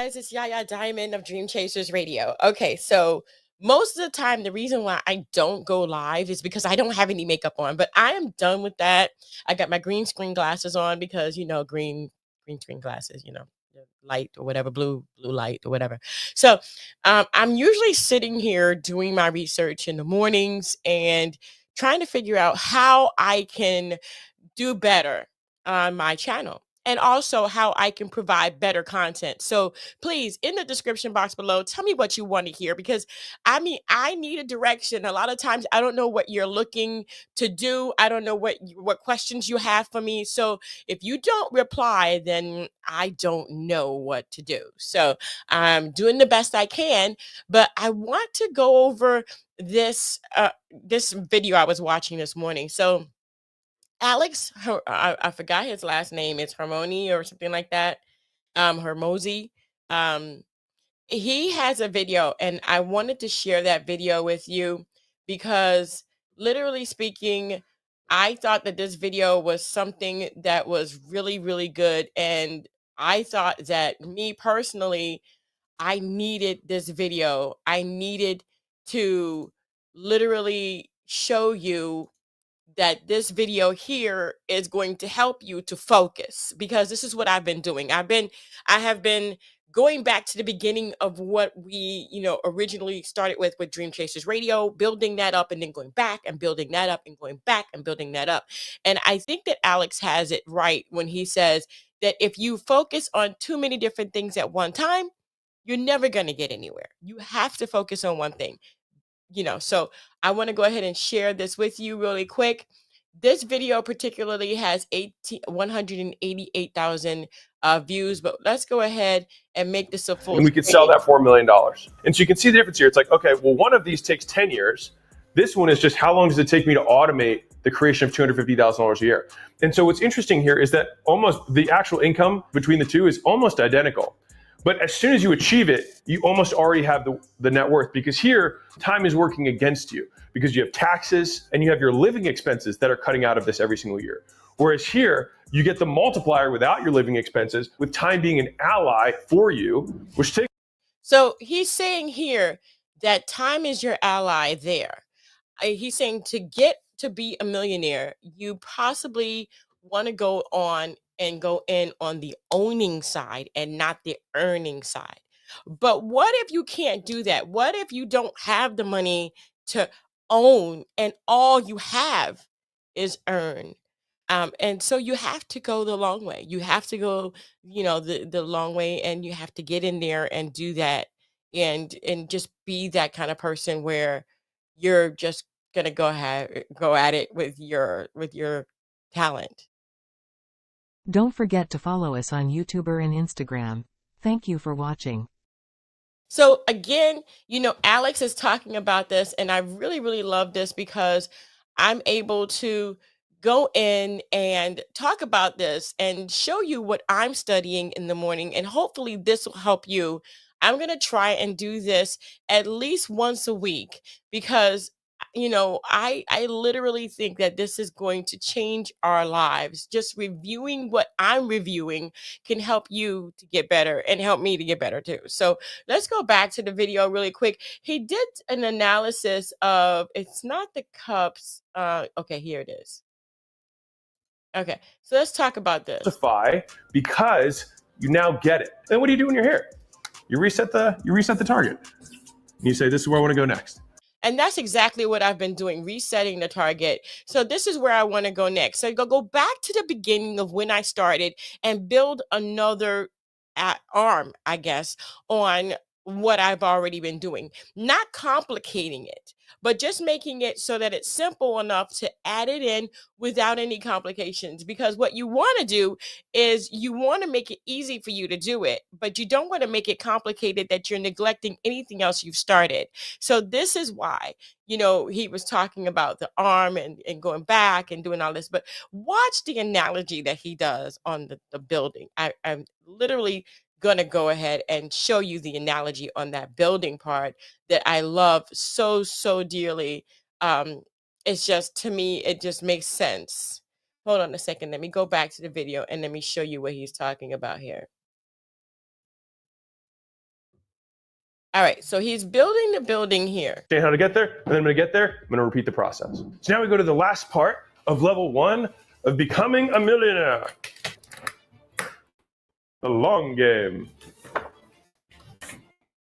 Guys, it's Yaya Diamond of Dream Chasers Radio. Okay, so most of the time, the reason why I don't go live is because I don't have any makeup on. But I am done with that. I got my green screen glasses on because green screen glasses, the light or whatever, blue light or whatever. So I'm usually sitting here doing my research in the mornings and trying to figure out how I can do better on my channel and also how I can provide better content. So please, in the description box below, tell me what you want to hear because I need a direction. A lot of times I don't know what you're looking to do. I don't know what questions you have for me. So if you don't reply, then I don't know what to do. So I'm doing the best I can, but I want to go over this video I was watching this morning. So I forgot his last name. It's Harmony or something like that. Hormozi. Um, he has a video, and I wanted to share that video with you because, literally speaking, I thought that this video was something that was really, really good. And I thought that me personally, I needed this video. I needed to literally show you that this video here is going to help you to focus because this is what I've been doing. I have been going back to the beginning of what we, originally started with Dream Chasers Radio, building that up and then going back and building that up and going back and building that up. And I think that Alex has it right when he says that if you focus on too many different things at one time, you're never going to get anywhere. You have to focus on one thing. So I want to go ahead and share this with you really quick. This video particularly has 188,000 views, but let's go ahead and make this a full and we could sell screen. that for $1 million. And so you can see the difference here. It's like, okay, well, one of these takes 10 years. This one is just how long does it take me to automate the creation of $250,000 a year? And so what's interesting here is that almost the actual income between the two is almost identical. But as soon as you achieve it, you almost already have the net worth, because here time is working against you because you have taxes and you have your living expenses that are cutting out of this every single year. Whereas here, you get the multiplier without your living expenses, with time being an ally for you, which takes. So he's saying here that time is your ally there. He's saying to get to be a millionaire, you possibly want to go in on the owning side and not the earning side. But what if you can't do that? What if you don't have the money to own and all you have is earn? And so you have to go the long way. You have to go, the long way, and you have to get in there and do that and just be that kind of person where you're just gonna go at it with your talent. Don't forget to follow us on YouTube and Instagram. Thank you for watching. So again, Alex is talking about this, and I really, really love this because I'm able to go in and talk about this and show you what I'm studying in the morning, and hopefully this will help you. I'm going to try and do this at least once a week because I literally think that this is going to change our lives. Just reviewing what I'm reviewing can help you to get better and help me to get better too. So let's go back to the video really quick. He did an analysis of, it's not the cups. Okay, here it is. Okay, so let's talk about this. Because you now get it. Then what do you do when you're here? You reset the target. And you say, this is where I want to go next. And that's exactly what I've been doing, resetting the target. So this is where I want to go next. So go back to the beginning of when I started and build another arm, I guess, on what I've already been doing. Not complicating it, but just making it so that it's simple enough to add it in without any complications. Because what you want to do is you want to make it easy for you to do it, but you don't want to make it complicated that you're neglecting anything else you've started. So this is why, he was talking about the arm and going back and doing all this, but watch the analogy that he does on the building. I'm literally going to go ahead and show you the analogy on that building part that I love so, so dearly. It's just, to me, it just makes sense. Hold on a second. Let me go back to the video and let me show you what he's talking about here. All right, so he's building the building here. Understand how to get there, and then I'm going to get there, I'm going to repeat the process. So now we go to the last part of level 1 of becoming a millionaire. The long game.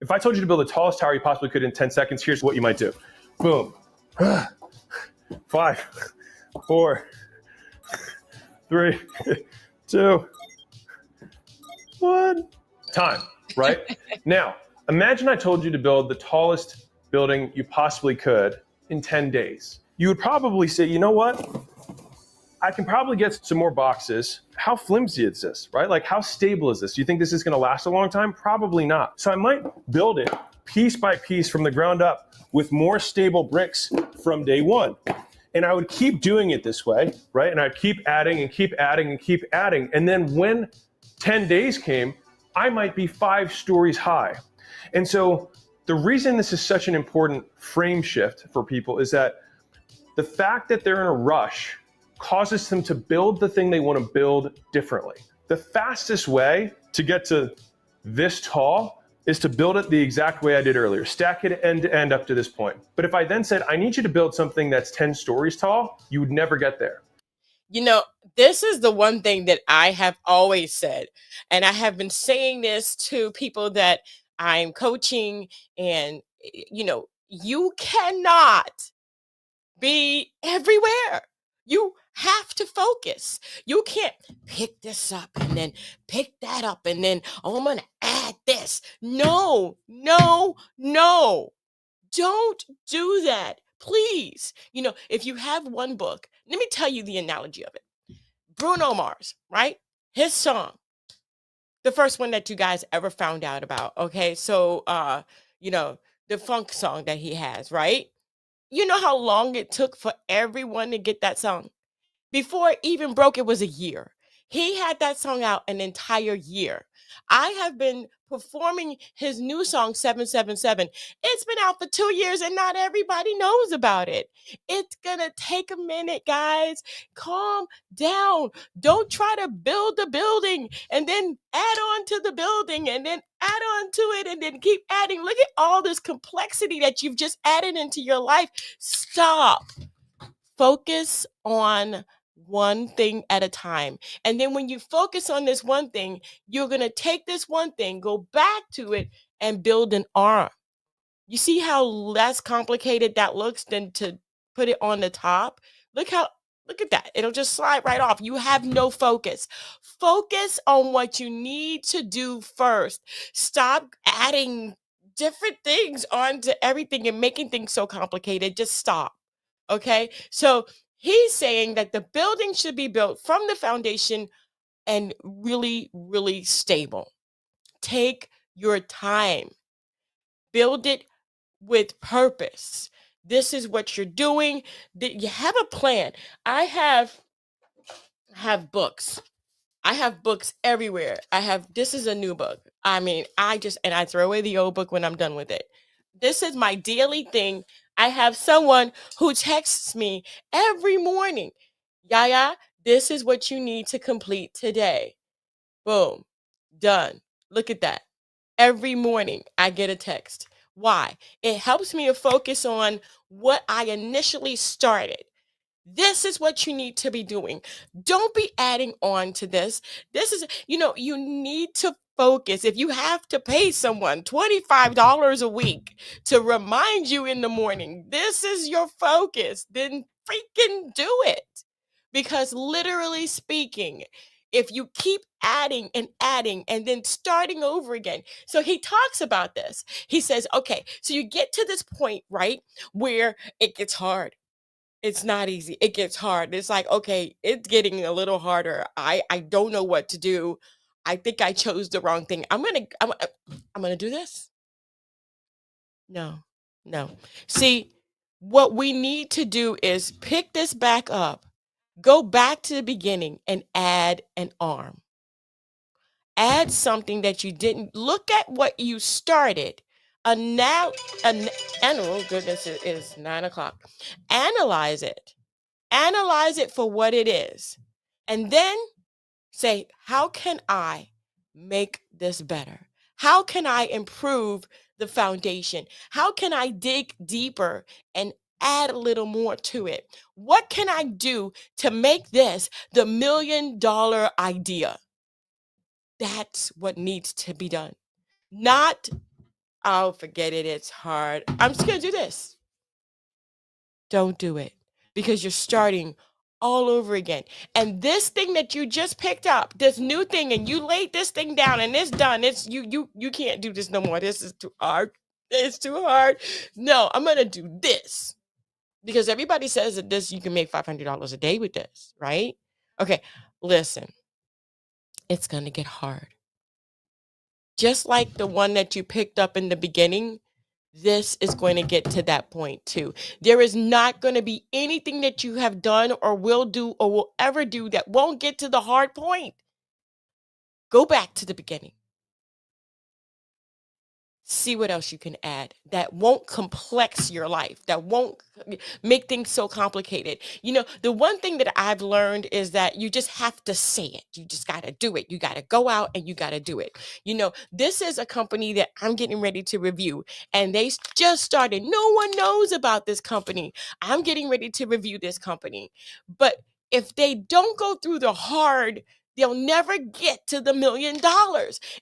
If I told you to build the tallest tower you possibly could in 10 seconds, here's what you might do. Boom. 5, 4, 3, 2, 1. Time, right? Now, imagine I told you to build the tallest building you possibly could in 10 days. You would probably say, you know what? I can probably get some more boxes. How flimsy is this, right? Like, how stable is this? Do you think this is gonna last a long time? Probably not. So I might build it piece by piece from the ground up with more stable bricks from day one. And I would keep doing it this way, right? And I'd keep adding and keep adding and keep adding. And then when 10 days came, I might be 5 stories high. And so the reason this is such an important frame shift for people is that the fact that they're in a rush causes them to build the thing they want to build differently. The fastest way to get to this tall is to build it the exact way I did earlier, stack it end to end up to this point. But if I then said, I need you to build something that's 10 stories tall, you would never get there. You know, this is the one thing that I have always said, and I have been saying this to people that I'm coaching, and you cannot be everywhere. You have to focus. You can't pick this up and then pick that up and then, oh, I'm going to add this. No, no, no. Don't do that. Please. If you have one book, let me tell you the analogy of it. Bruno Mars, right? His song, the first one that you guys ever found out about. Okay. So, the funk song that he has, right? You know how long it took for everyone to get that song? Before it even broke, it was a year. He had that song out an entire year. I have been performing his new song, 777. It's been out for 2 years and not everybody knows about it. It's going to take a minute, guys. Calm down. Don't try to build the building and then add on to the building and then add on to it and then keep adding. Look at all this complexity that you've just added into your life. Stop. Focus on one thing at a time. And then when you focus on this one thing, you're going to take this one thing, go back to it, and build an arm. You see how less complicated that looks than to put it on the top? Look at that. It'll just slide right off. You have no focus. Focus on what you need to do first. Stop adding different things onto everything and making things so complicated. Just stop. Okay, so he's saying that the building should be built from the foundation and really, really stable. Take your time, build it with purpose. This is what you're doing. You have a plan. I have books. I have books everywhere. This is a new book. I mean, I throw away the old book when I'm done with it. This is my daily thing. I have someone who texts me every morning. Yaya, this is what you need to complete today. Boom, done. Look at that. Every morning I get a text. Why? It helps me to focus on what I initially started. This is what you need to be doing. Don't be adding on to this. This is, you need to focus. If you have to pay someone $25 a week to remind you in the morning, this is your focus, then freaking do it. Because literally speaking, if you keep adding and adding and then starting over again. So he talks about this. He says, okay, so you get to this point, right, where it gets hard. It's not easy. It gets hard. It's like, okay, it's getting a little harder. I don't know what to do. I think I chose the wrong thing. I'm gonna do this. No. See, what we need to do is pick this back up, go back to the beginning and add an arm. Add something that you didn't look at what you started. Now, oh goodness, it is 9:00. Analyze it. Analyze it for what it is. And then say, how can I make this better? How can I improve the foundation? How can I dig deeper and add a little more to it? What can I do to make this the $1 million idea? That's what needs to be done. Not, oh, forget it, it's hard. I'm just going to do this. Don't do it because you're starting all over again. And this thing that you just picked up, this new thing, and you laid this thing down and it's done. It's you can't do this no more. This is too hard. It's too hard. No, I'm going to do this because everybody says that this you can make $500 a day with this, right? Okay, listen. It's going to get hard. Just like the one that you picked up in the beginning, this is going to get to that point too. There is not going to be anything that you have done or will do or will ever do that won't get to the hard point. Go back to the beginning. See what else you can add that won't complex your life, that won't make things so complicated. You know, the one thing that I've learned is that you just have to say it. You just got to do it. You got to go out and you got to do it. You know, this is a company that I'm getting ready to review, and they just started. No one knows about this company. I'm getting ready to review this company. But if they don't go through the hard, they'll never get to the $1 million.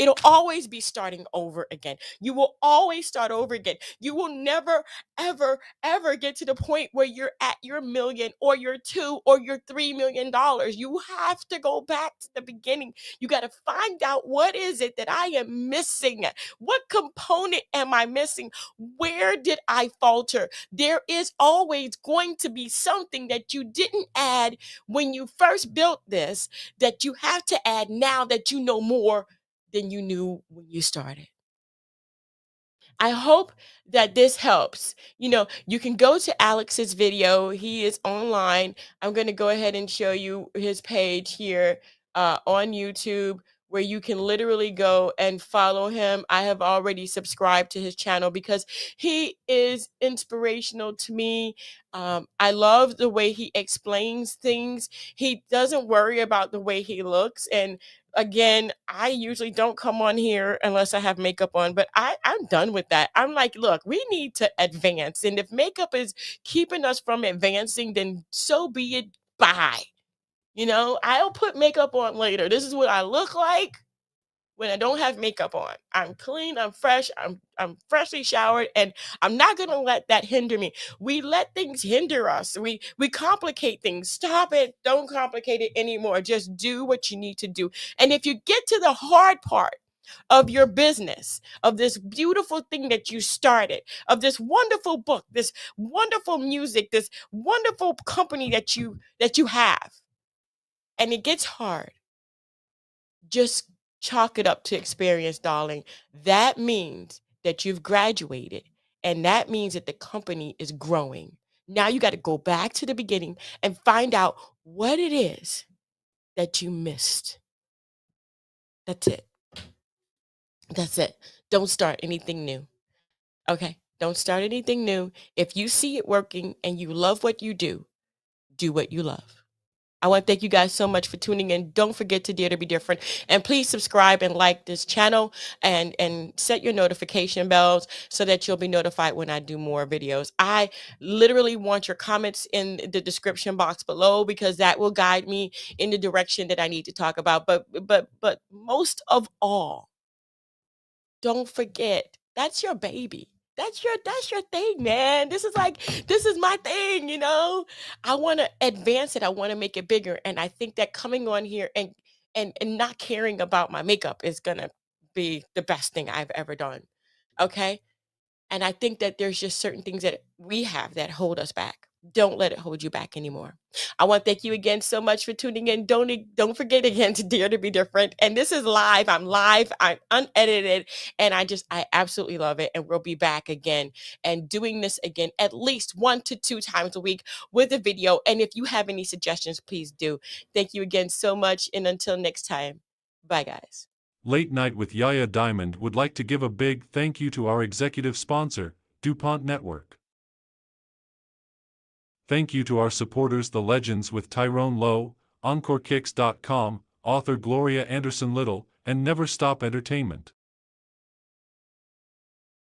It'll always be starting over again. You will always start over again. You will never, ever, ever get to the point where you're at your million or your $2 or your $3 million. You have to go back to the beginning. You got to find out what is it that I am missing? What component am I missing? Where did I falter? There is always going to be something that you didn't add when you first built this that you have to add now that you know more than you knew when you started. I hope that this helps. You know, you can go to Alex's video. He is online. I'm going to go ahead and show you his page here on YouTube where you can literally go and follow him. I have already subscribed to his channel because he is inspirational to me. I love the way he explains things. He doesn't worry about the way he looks. And again, I usually don't come on here unless I have makeup on, but I'm done with that. I'm like, look, we need to advance. And if makeup is keeping us from advancing, then so be it. Bye. You know, I'll put makeup on later. This is what I look like when I don't have makeup on. I'm clean, I'm fresh, I'm freshly showered, and I'm not going to let that hinder me. We let things hinder us. We complicate things. Stop it. Don't complicate it anymore. Just do what you need to do. And if you get to the hard part of your business, of this beautiful thing that you started, of this wonderful book, this wonderful music, this wonderful company that you have, and it gets hard, just chalk it up to experience, darling. That means that you've graduated, and that means that the company is growing. Now you got to go back to the beginning and find out what it is that you missed. That's it. That's it. Don't start anything new. Okay? Don't start anything new. If you see it working and you love what you do what you love. I want to thank you guys so much for tuning in. Don't forget to dare to be different. And please subscribe and like this channel and set your notification bells so that you'll be notified when I do more videos. I literally want your comments in the description box below because that will guide me in the direction that I need to talk about. But most of all, don't forget, that's your baby. That's your thing, man. This is my thing, you know. I want to advance it. I want to make it bigger. And I think that coming on here and not caring about my makeup is gonna be the best thing I've ever done. Okay. And I think that there's just certain things that we have that hold us back. Don't let it hold you back anymore. I want to thank you again so much for tuning in. Don't forget again to dare to be different. And this is live. I'm live. I'm unedited. And I absolutely love it. And we'll be back again and doing this again at least 1 to 2 times a week with a video. And if you have any suggestions, please do. Thank you again so much. And until next time, bye guys. Late Night with Yaya Diamond would like to give a big thank you to our executive sponsor, DuPont Network. Thank you to our supporters The Legends with Tyrone Lowe, EncoreKicks.com, author Gloria Anderson Little, and Never Stop Entertainment.